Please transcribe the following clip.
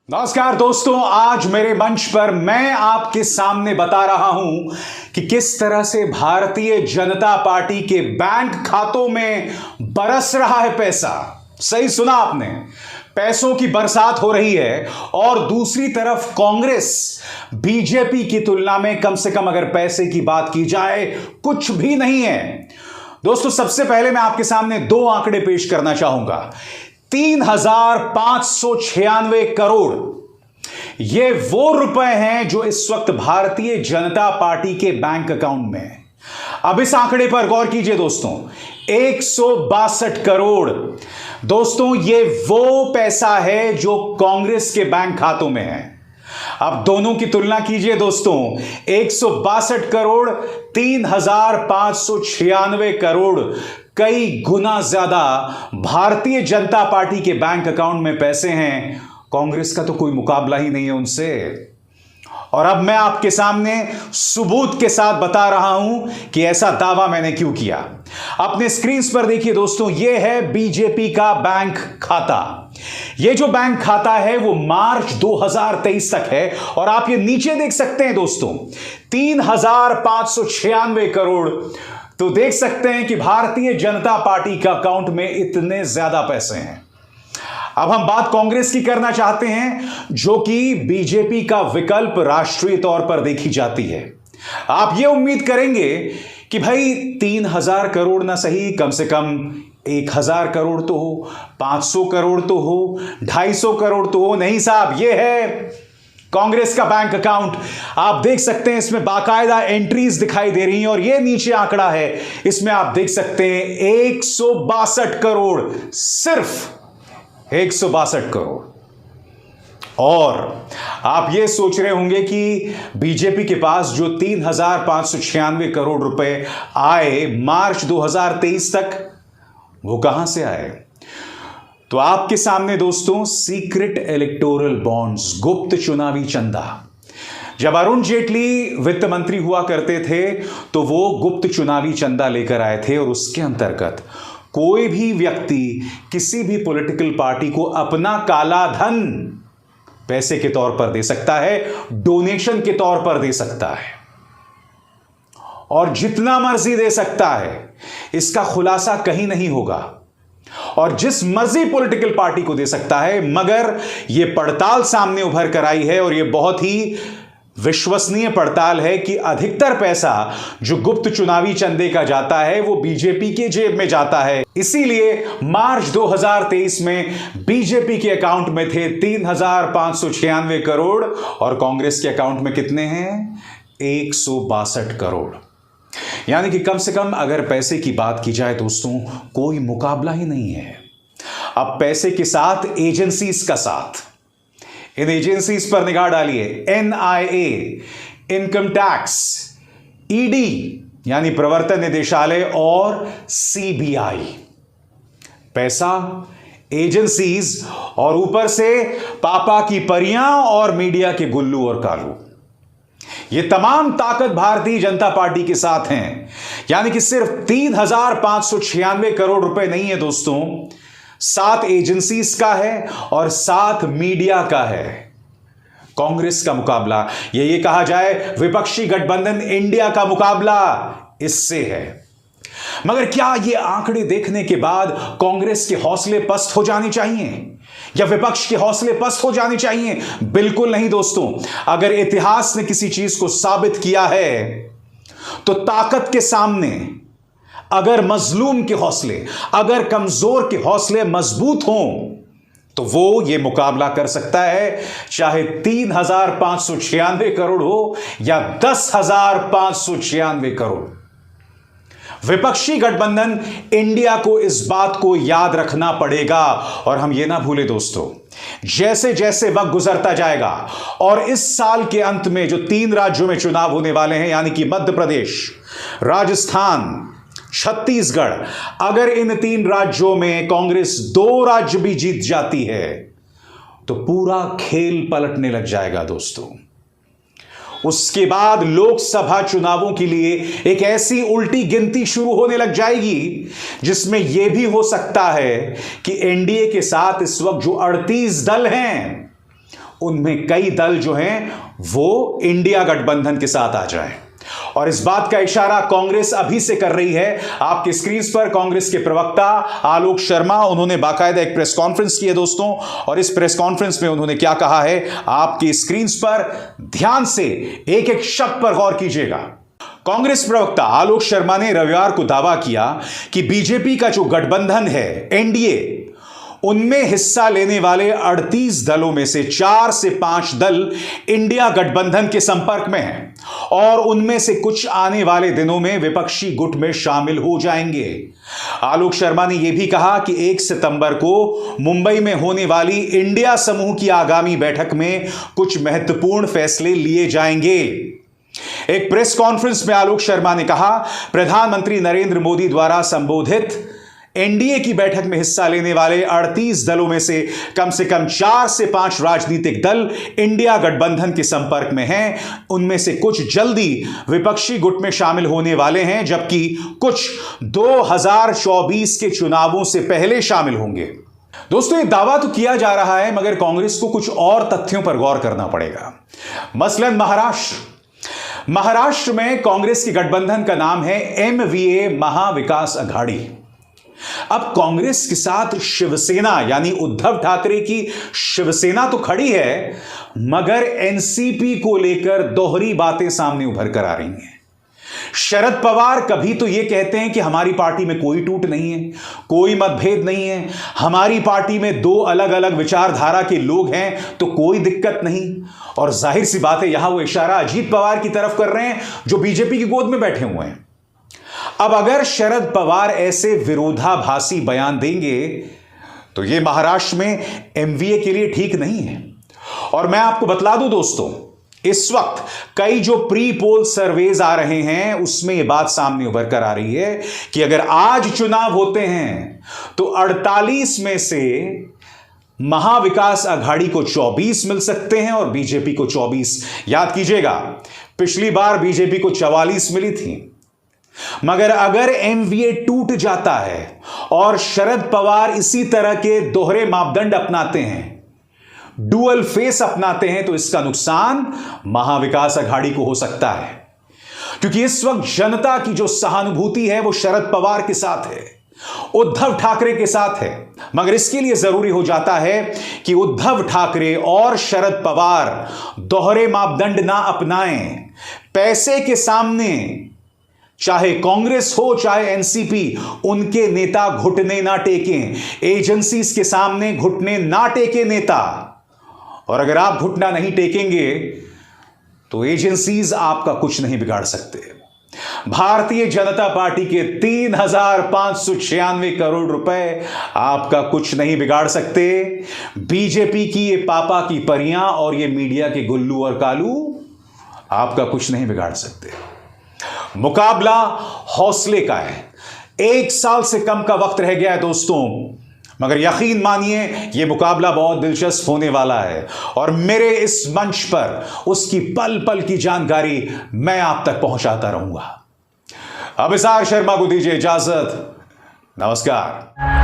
नमस्कार दोस्तों, आज मेरे मंच पर मैं आपके सामने बता रहा हूं कि किस तरह से भारतीय जनता पार्टी के बैंक खातों में बरस रहा है पैसा। सही सुना आपने, पैसों की बरसात हो रही है। और दूसरी तरफ कांग्रेस बीजेपी की तुलना में कम से कम अगर पैसे की बात की जाए कुछ भी नहीं है। दोस्तों, सबसे पहले मैं आपके सामने दो आंकड़े पेश करना चाहूंगा। 3,596 करोड़ ये वो रुपए हैं जो इस वक्त भारतीय जनता पार्टी के बैंक अकाउंट में है। अब इस आंकड़े पर गौर कीजिए दोस्तों, 162 करोड़। दोस्तों, ये वो पैसा है जो कांग्रेस के बैंक खातों में है। अब दोनों की तुलना कीजिए दोस्तों, 162 करोड़, 3,596 करोड़, कई गुना ज्यादा भारतीय जनता पार्टी के बैंक अकाउंट में पैसे हैं। कांग्रेस का तो कोई मुकाबला ही नहीं है उनसे। और अब मैं आपके सामने सबूत के साथ बता रहा हूं कि ऐसा दावा मैंने क्यों किया। अपने स्क्रीन पर देखिए दोस्तों, यह है बीजेपी का बैंक खाता। यह जो बैंक खाता है वो मार्च 2023 तक है। और आप ये नीचे देख सकते हैं दोस्तों, 3,596 करोड़। तो देख सकते हैं कि भारतीय जनता पार्टी का अकाउंट में इतने ज्यादा पैसे हैं। अब हम बात कांग्रेस की करना चाहते हैं, जो कि बीजेपी का विकल्प राष्ट्रीय तौर पर देखी जाती है। आप ये उम्मीद करेंगे कि भाई 3,000 करोड़ ना सही, कम से कम 1,000 करोड़ तो हो, 500 करोड़ तो हो, 250 करोड़ तो हो। नहीं साहब, ये है कांग्रेस का बैंक अकाउंट। आप देख सकते हैं इसमें बाकायदा एंट्रीज दिखाई दे रही हैं। और ये नीचे आंकड़ा है, इसमें आप देख सकते हैं 162 करोड़, सिर्फ 162 करोड़। और आप ये सोच रहे होंगे कि बीजेपी के पास जो 3,596 करोड़ रुपए आए मार्च 2023 तक, वो कहां से आए। तो आपके सामने दोस्तों सीक्रेट इलेक्टोरल बॉन्ड्स, गुप्त चुनावी चंदा। जब अरुण जेटली वित्त मंत्री हुआ करते थे तो वो गुप्त चुनावी चंदा लेकर आए थे। और उसके अंतर्गत कोई भी व्यक्ति किसी भी पॉलिटिकल पार्टी को अपना काला धन पैसे के तौर पर दे सकता है, डोनेशन के तौर पर दे सकता है, और जितना मर्जी दे सकता है। इसका खुलासा कहीं नहीं होगा और जिस मर्जी पॉलिटिकल पार्टी को दे सकता है। मगर यह पड़ताल सामने उभर कर आई है और यह बहुत ही विश्वसनीय पड़ताल है कि अधिकतर पैसा जो गुप्त चुनावी चंदे का जाता है वो बीजेपी के जेब में जाता है। इसीलिए मार्च 2023 में बीजेपी के अकाउंट में थे 3,596 करोड़ और कांग्रेस के अकाउंट में कितने हैं, 162 करोड़। यानी कि कम से कम अगर पैसे की बात की जाए दोस्तों, कोई मुकाबला ही नहीं है। अब पैसे के साथ एजेंसीज का साथ, इन एजेंसीज पर निगाह डालिए। एनआईए, इनकम टैक्स, ईडी यानी प्रवर्तन निदेशालय, और सीबीआई। पैसा, एजेंसीज, और ऊपर से पापा की परियां और मीडिया के गुल्लू और कालू। ये तमाम ताकत भारतीय जनता पार्टी के साथ हैं। यानी कि सिर्फ 3,596 करोड़ रुपए नहीं है दोस्तों, 7 एजेंसीज का है और 7 मीडिया का है। कांग्रेस का मुकाबला, ये कहा जाए विपक्षी गठबंधन इंडिया का मुकाबला इससे है। मगर क्या ये आंकड़े देखने के बाद कांग्रेस के हौसले पस्त हो जाने चाहिए या विपक्ष के हौसले पस्त हो जाने चाहिए? बिल्कुल नहीं दोस्तों। अगर इतिहास ने किसी चीज को साबित किया है तो ताकत के सामने अगर मजलूम के हौसले, अगर कमजोर के हौसले मजबूत हों तो वो ये मुकाबला कर सकता है, चाहे 3,596 करोड़ हो या 10,596 करोड़। विपक्षी गठबंधन इंडिया को इस बात को याद रखना पड़ेगा। और हम ये ना भूलें दोस्तों, जैसे जैसे वक्त गुजरता जाएगा और इस साल के अंत में जो 3 राज्यों में चुनाव होने वाले हैं, यानी कि मध्य प्रदेश, राजस्थान, छत्तीसगढ़, अगर इन 3 राज्यों में कांग्रेस 2 राज्य भी जीत जाती है तो पूरा खेल पलटने लग जाएगा दोस्तों। उसके बाद लोकसभा चुनावों के लिए एक ऐसी उल्टी गिनती शुरू होने लग जाएगी जिसमें यह भी हो सकता है कि एनडीए के साथ इस वक्त जो 38 दल हैं उनमें कई दल जो हैं वो इंडिया गठबंधन के साथ आ जाएं। और इस बात का इशारा कांग्रेस अभी से कर रही है। आपकी स्क्रीन पर कांग्रेस के प्रवक्ता आलोक शर्मा, उन्होंने बाकायदा एक प्रेस कॉन्फ्रेंस की है दोस्तों, और इस प्रेस कॉन्फ्रेंस में उन्होंने क्या कहा है आपकी स्क्रीन पर ध्यान से एक एक शब्द पर गौर कीजिएगा। कांग्रेस प्रवक्ता आलोक शर्मा ने रविवार को दावा किया कि बीजेपी का जो गठबंधन है एनडीए, उनमें हिस्सा लेने वाले 38 दलों में से 4 से 5 दल इंडिया गठबंधन के संपर्क में हैं और उनमें से कुछ आने वाले दिनों में विपक्षी गुट में शामिल हो जाएंगे। आलोक शर्मा ने यह भी कहा कि 1 सितंबर को मुंबई में होने वाली इंडिया समूह की आगामी बैठक में कुछ महत्वपूर्ण फैसले लिए जाएंगे। एक प्रेस कॉन्फ्रेंस में आलोक शर्मा ने कहा, प्रधानमंत्री नरेंद्र मोदी द्वारा संबोधित एनडीए की बैठक में हिस्सा लेने वाले 38 दलों में से कम 4 से 5 राजनीतिक दल इंडिया गठबंधन के संपर्क में हैं। उनमें से कुछ जल्दी विपक्षी गुट में शामिल होने वाले हैं, जबकि कुछ 2024 के चुनावों से पहले शामिल होंगे। दोस्तों, यह दावा तो किया जा रहा है, मगर कांग्रेस को कुछ और तथ्यों पर गौर करना पड़ेगा। मसलन महाराष्ट्र में कांग्रेस के गठबंधन का नाम है एमवीए महाविकास अघाड़ी। अब कांग्रेस के साथ शिवसेना यानी उद्धव ठाकरे की शिवसेना तो खड़ी है, मगर एनसीपी को लेकर दोहरी बातें सामने उभर कर आ रही हैं। शरद पवार कभी तो यह कहते हैं कि हमारी पार्टी में कोई टूट नहीं है, कोई मतभेद नहीं है, हमारी पार्टी में 2 अलग अलग विचारधारा के लोग हैं तो कोई दिक्कत नहीं। और जाहिर सी बात है, यहां वो इशारा अजीत पवार की तरफ कर रहे हैं जो बीजेपी की गोद में बैठे हुए हैं। अब अगर शरद पवार ऐसे विरोधाभासी बयान देंगे तो यह महाराष्ट्र में एमवीए के लिए ठीक नहीं है। और मैं आपको बतला दूं दोस्तों, इस वक्त कई जो प्री पोल सर्वेज आ रहे हैं उसमें यह बात सामने उभर कर आ रही है कि अगर आज चुनाव होते हैं तो 48 में से महाविकास अघाड़ी को 24 मिल सकते हैं और बीजेपी को 24। याद कीजिएगा, पिछली बार बीजेपी को 44 मिली थी। मगर अगर एमवीए टूट जाता है और शरद पवार इसी तरह के दोहरे मापदंड अपनाते हैं, डुअल फेस अपनाते हैं, तो इसका नुकसान महाविकास अघाड़ी को हो सकता है। क्योंकि इस वक्त जनता की जो सहानुभूति है वो शरद पवार के साथ है, उद्धव ठाकरे के साथ है। मगर इसके लिए जरूरी हो जाता है कि उद्धव ठाकरे और शरद पवार दोहरे मापदंड ना अपनाएं। पैसे के सामने चाहे कांग्रेस हो चाहे एनसीपी, उनके नेता घुटने ना टेकें। एजेंसीज के सामने घुटने ना टेके नेता। और अगर आप घुटना नहीं टेकेंगे तो एजेंसीज आपका कुछ नहीं बिगाड़ सकते। भारतीय जनता पार्टी के 3,596 करोड़ रुपए आपका कुछ नहीं बिगाड़ सकते। बीजेपी की ये पापा की परियां और ये मीडिया के गुल्लू और कालू आपका कुछ नहीं बिगाड़ सकते। मुकाबला हौसले का है। 1 साल से कम का वक्त रह गया है दोस्तों, मगर यकीन मानिए यह मुकाबला बहुत दिलचस्प होने वाला है और मेरे इस मंच पर उसकी पल पल की जानकारी मैं आप तक पहुंचाता रहूंगा। अभिसार शर्मा को दीजिए इजाजत। नमस्कार।